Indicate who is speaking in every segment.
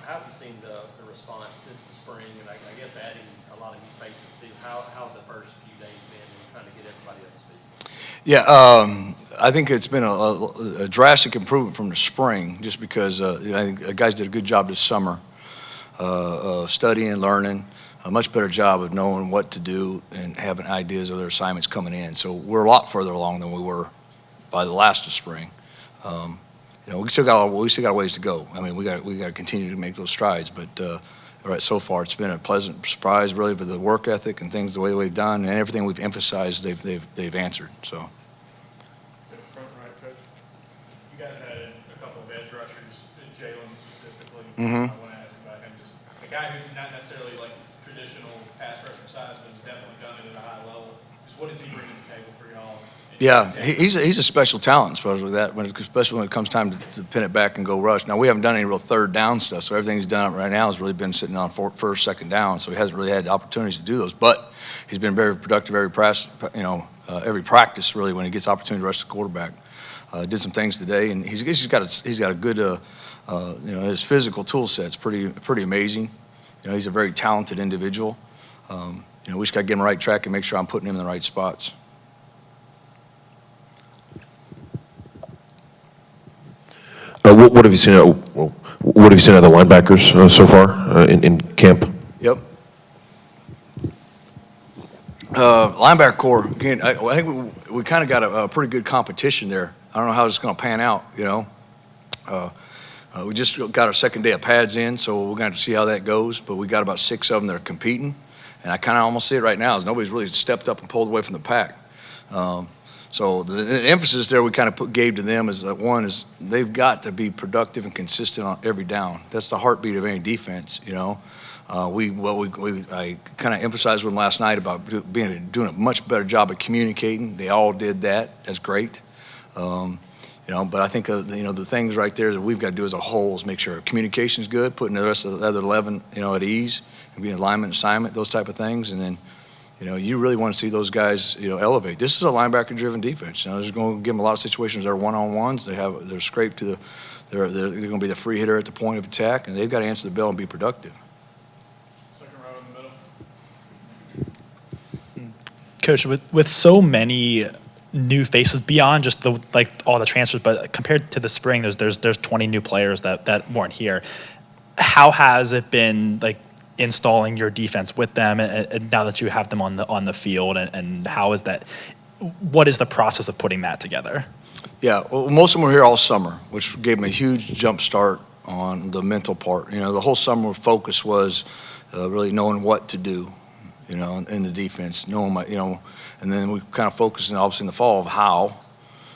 Speaker 1: how have you seen the response since the spring, and I guess adding a lot of new faces too? How have the first few days been and trying to get everybody up to speed?
Speaker 2: Yeah, I think it's been a drastic improvement from the spring, just because I think the guys did a good job this summer of studying, learning, a much better job of knowing what to do and having ideas of their assignments coming in. So we're a lot further along than we were by the last of spring. We still got a ways to go. I mean, we got to continue to make those strides. But right, so far it's been a pleasant surprise, really, for the work ethic and things the way we've done, and everything we've emphasized, they've answered. So.
Speaker 3: Front right, coach. You guys had a couple of edge rushers, Jalen specifically.
Speaker 2: Mm-hmm.
Speaker 3: I want to ask about him. Just a guy who's not necessarily like traditional pass rusher size, but has definitely done it at a high level. Just what does he bring to the table for y'all?
Speaker 2: Yeah, he's a special talent, especially especially when it comes time to pin it back and go rush. Now, we haven't done any real third down stuff, so everything he's done right now has really been sitting on first, second down, so he hasn't really had opportunities to do those. But he's been very productive, every practice really when he gets opportunity to rush the quarterback. Did some things today, and he's got a good his physical tool set's pretty amazing. He's a very talented individual. We just got to get him on the right track and make sure I'm putting him in the right spots.
Speaker 4: What have you seen? What have you seen of the linebackers so far in camp?
Speaker 2: Yep. Linebacker core again. I think we kind of got a pretty good competition there. I don't know how it's going to pan out. We just got our second day of pads in, so we're going to have to see how that goes. But we got about 6 of them that are competing, and I kind of almost see it right now as nobody's really stepped up and pulled away from the pack. So the emphasis there we kind of gave to them is that one is they've got to be productive and consistent on every down. That's the heartbeat of any defense. I kind of emphasized with them last night about doing a much better job of communicating. They all did that. That's great. But I think the things right there that we've got to do as a whole is make sure communication is good, putting the rest of the other 11 at ease, and being alignment, assignment, those type of things, and then. You really want to see those guys, elevate. This is a linebacker-driven defense. There's going to give them a lot of situations that are one-on-ones. They're scraped to they're going to be the free hitter at the point of attack, and they've got to answer the bell and be productive.
Speaker 3: Second row in the middle.
Speaker 5: Coach, with so many new faces beyond just all the transfers, but compared to the spring, there's 20 new players that weren't here. How has it been installing your defense with them, and now that you have them on the field, and how is that? What is the process of putting that together?
Speaker 2: Yeah, well, most of them were here all summer, which gave them a huge jump start on the mental part. The whole summer focus was really knowing what to do, in the defense, knowing and then we kind of focused, obviously in the fall, of how,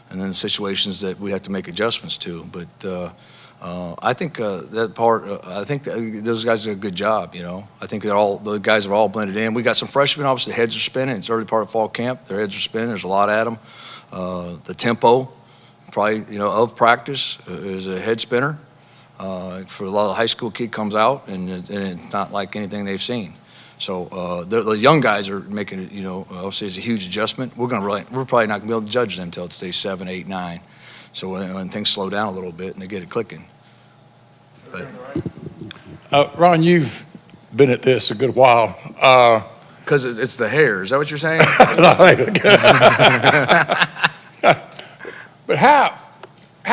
Speaker 2: and then the situations that we have to make adjustments to. But I think that part. I think those guys did a good job. I think the guys are all blended in. We got some freshmen. Obviously, heads are spinning. It's early part of fall camp. Their heads are spinning. There's a lot at them. The tempo, probably of practice, is a head spinner. For a lot of the high school kid comes out, and it's not like anything they've seen. So the young guys are making it. Obviously, it's a huge adjustment. We're probably not going to be able to judge them until it stays 7, 8, 9. So when things slow down a little bit and they get it clicking.
Speaker 6: Ron, you've been at this a good while.
Speaker 2: Because it's the hair. Is that what you're saying?
Speaker 6: But how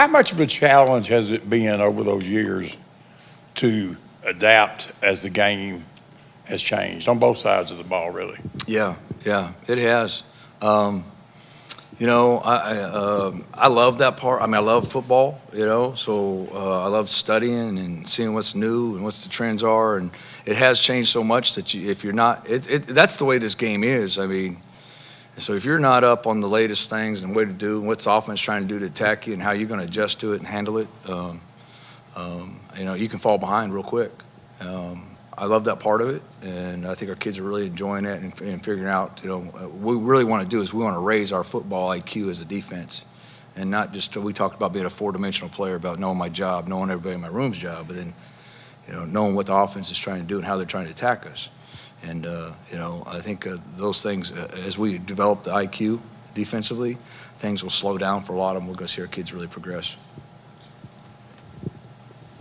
Speaker 6: much of a challenge has it been over those years to adapt as the game has changed on both sides of the ball, really?
Speaker 2: Yeah, it has. I love that part. I mean, I love football, so I love studying and seeing what's new and what the trends are. And it has changed so much that if you're not, that's the way this game is. I mean, so if you're not up on the latest things and what to do and what's offense trying to do to attack you and how you're going to adjust to it and handle it, you can fall behind real quick. I love that part of it, and I think our kids are really enjoying it and figuring out, what we really want to do is we want to raise our football IQ as a defense, and not just, we talked about being a four-dimensional player, about knowing my job, knowing everybody in my room's job, but then, knowing what the offense is trying to do and how they're trying to attack us. And, I think those things, as we develop the IQ defensively, things will slow down for a lot of them. We're going to see our kids really progress.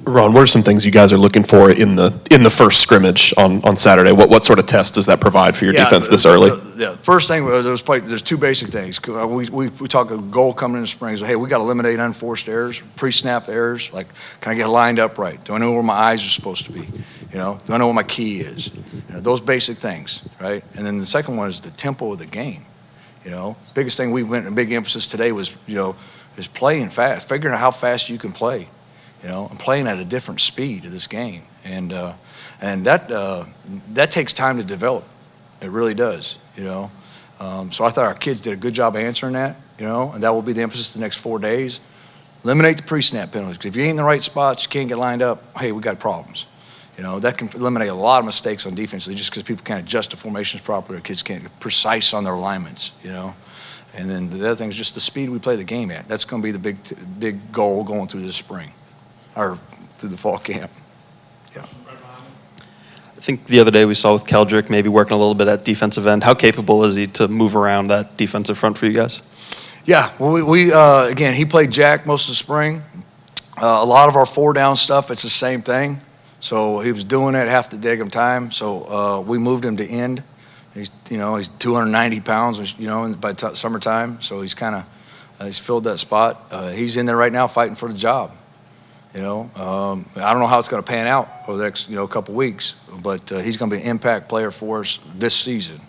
Speaker 7: Ron, what are some things you guys are looking for in the first scrimmage on Saturday? What sort of test does that provide for your defense this early?
Speaker 2: The first thing was there's two basic things. We talk a goal coming in the spring is, hey, we got to eliminate unforced errors, pre-snap errors. Like, can I get lined up right? Do I know where my eyes are supposed to be? Do I know what my key is? Those basic things, right? And then the second one is the tempo of the game. Biggest thing a big emphasis today was, is playing fast, figuring out how fast you can play. And playing at a different speed of this game, and that takes time to develop. It really does. So I thought our kids did a good job answering that. And that will be the emphasis the next 4 days. Eliminate the pre-snap penalties. If you ain't in the right spots, you can't get lined up. Hey, we got problems. That can eliminate a lot of mistakes on defense just because people can't adjust the formations properly, or kids can't get precise on their alignments. And then the other thing is just the speed we play the game at. That's going to be the big goal going through this spring. Or through the fall camp. Yeah.
Speaker 8: I think the other day we saw with Keldrick maybe working a little bit at defensive end. How capable is he to move around that defensive front for you guys?
Speaker 2: Yeah, well, again, he played jack most of the spring. A lot of our 4-down stuff, it's the same thing. So he was doing it half the daggum time. So we moved him to end. He's 290 pounds, by summertime. So he's he's filled that spot. He's in there right now fighting for the job. I don't know how it's going to pan out over the next, couple weeks, but he's going to be an impact player for us this season.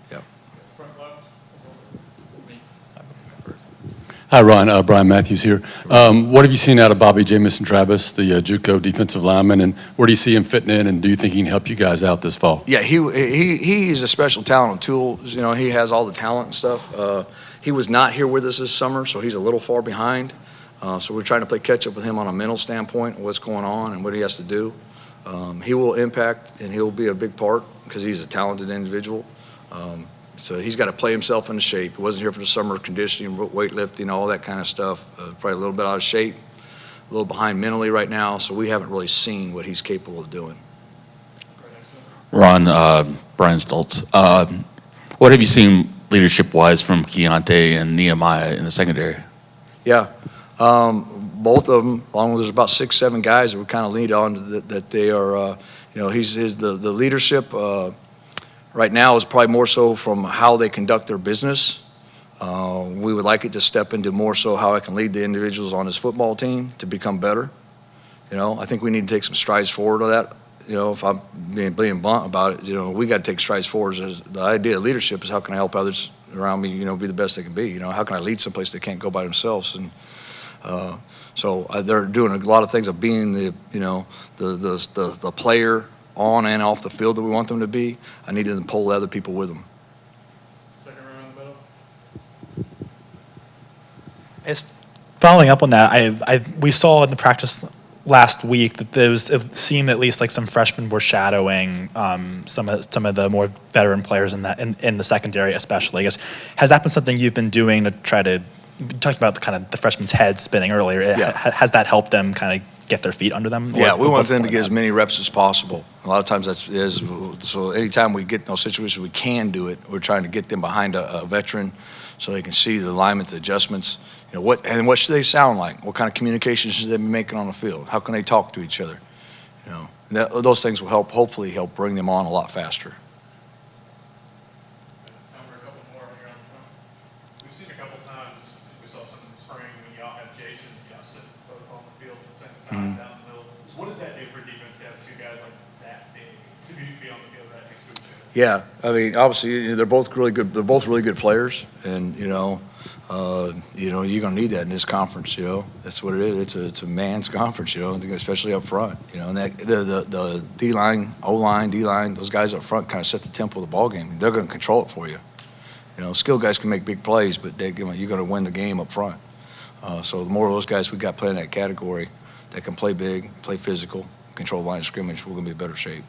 Speaker 2: Yep.
Speaker 9: Hi, Ron. Brian Matthews here. What have you seen out of Bobby Jamison Travis, the JUCO defensive lineman, and where do you see him fitting in, and do you think he can help you guys out this fall?
Speaker 2: Yeah, he's a special talent on tools. He has all the talent and stuff. He was not here with us this summer, so he's a little far behind. So we're trying to play catch up with him on a mental standpoint, what's going on and what he has to do. He will impact and he'll be a big part because he's a talented individual. So he's got to play himself into shape. He wasn't here for the summer conditioning, weightlifting, all that kind of stuff. Probably a little bit out of shape, a little behind mentally right now. So we haven't really seen what he's capable of doing.
Speaker 10: Ron, Brian Stoltz. What have you seen leadership-wise from Keontae and Nehemiah in the secondary?
Speaker 2: Yeah. Both of them, along with there's about 6-7 guys that we kind of lead on that they are, the leadership right now is probably more so from how they conduct their business. We would like it to step into more so how I can lead the individuals on his football team to become better. I think we need to take some strides forward on that. If I'm being blunt about it, we got to take strides forward. The idea of leadership is how can I help others around me, be the best they can be. How can I lead someplace they can't go by themselves? And so they're doing a lot of things of being the player on and off the field that we want them to be. I need them to pull other people with them.
Speaker 3: Second row in the middle.
Speaker 5: Following up on that, we saw in the practice last week that it seemed at least like some freshmen were shadowing some of the more veteran players in the secondary, especially. I guess, has that been something you've been doing to try to? Talking about the freshmen's heads spinning earlier,
Speaker 2: yeah.
Speaker 5: Has that helped them kind of get their feet under them?
Speaker 2: Yeah, we want them to get as many reps as possible. A lot of times so anytime we get in those situations we can do it, we're trying to get them behind a veteran so they can see the alignment, the adjustments, what should they sound like? What kind of communications should they be making on the field? How can they talk to each other? Those things will hopefully help bring them on a lot faster.
Speaker 3: Time for a couple more here on the front. We've seen a couple times, we saw some in the spring when y'all have Jason and Justin both on the field at the same time down the middle. So what does that do for defense to have two guys like that big to be on the field right next to each other?
Speaker 2: Yeah, I mean, obviously they're both really good. They're both really good players, and you're gonna need that in this conference. That's what it is. It's a man's conference. Especially up front. And that the D line, O line, D line, those guys up front kind of set the tempo of the ball game. They're gonna control it for you. Skilled guys can make big plays, but you're gonna win the game up front. So the more of those guys we got playing that category that can play big, play physical, control the line of scrimmage, we're gonna be in better shape.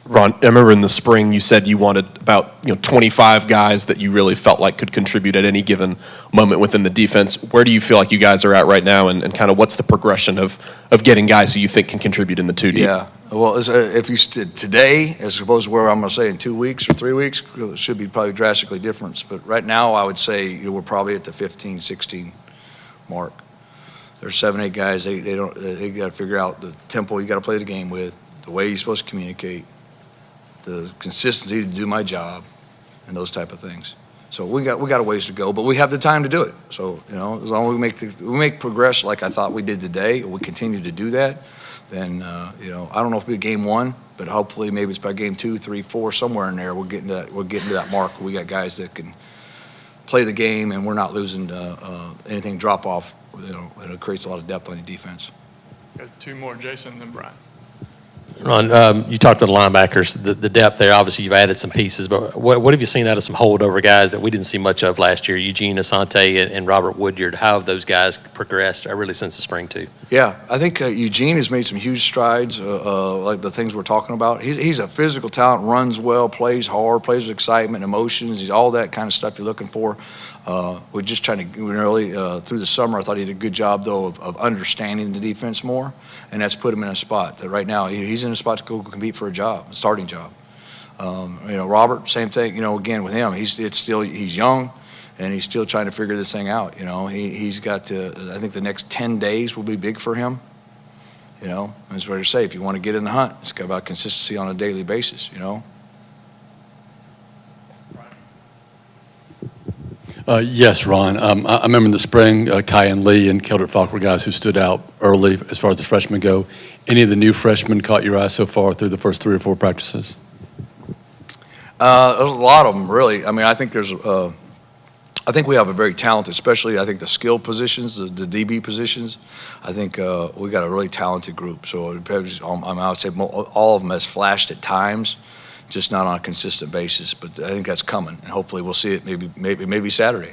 Speaker 7: Ron, I remember in the spring you said you wanted about 25 guys that you really felt like could contribute at any given moment within the defense. Where do you feel like you guys are at right now, and kind of what's the progression of getting guys who you think can contribute in the 2 deep?
Speaker 2: Yeah, well, if you today, as opposed to where I'm going to say in 2 weeks or 3 weeks, it should be probably drastically different. But right now, I would say we're probably at the 15, 16 mark. There's 7, 8 guys, they got to figure out the tempo you got to play the game with, the way you're supposed to communicate, the consistency to do my job, and those type of things. So we got a ways to go, but we have the time to do it. So, you know, as long as we make progress like I thought we did today, and we continue to do that, then, you know, I don't know if it'll be game 1, but hopefully maybe it's by game 2, 3, 4, somewhere in there, we're getting to that mark. We got guys that can play the game, and we're not losing anything drop off. You know, and it creates a lot of depth on your defense.
Speaker 3: Got 2 more, Jason and then Brian.
Speaker 11: Ron, you talked about the linebackers, the depth there. Obviously, you've added some pieces, but what have you seen out of some holdover guys that we didn't see much of last year? Eugene Asante and Robert Woodyard. How have those guys progressed really since the spring, too?
Speaker 2: Yeah, I think Eugene has made some huge strides, like the things we're talking about. He's a physical talent, runs well, plays hard, plays with excitement, emotions. He's all that kind of stuff you're looking for. We're just trying to really through the summer. I thought he did a good job though of understanding the defense more, and that's put him in a spot that right now he's in a spot to go compete for a starting job. You know, Robert, same thing. You know, again with him, he's young, and he's still trying to figure this thing out. You know, he's got to. I think the next 10 days will be big for him. You know, that's what I say. If you want to get in the hunt, it's about consistency on a daily basis. You know.
Speaker 9: Yes, Ron. I remember in the spring, Kai and Lee and Keldrick Falk were guys who stood out early as far as the freshmen go. Any of the new freshmen caught your eye so far through the first 3 or 4 practices?
Speaker 2: There's a lot of them, really. I mean, I think I think we have a very talented, especially I think the skill positions, the DB positions. I think we got a really talented group. So I would say all of them has flashed at times, just not on a consistent basis. But I think that's coming, and hopefully we'll see it maybe Saturday.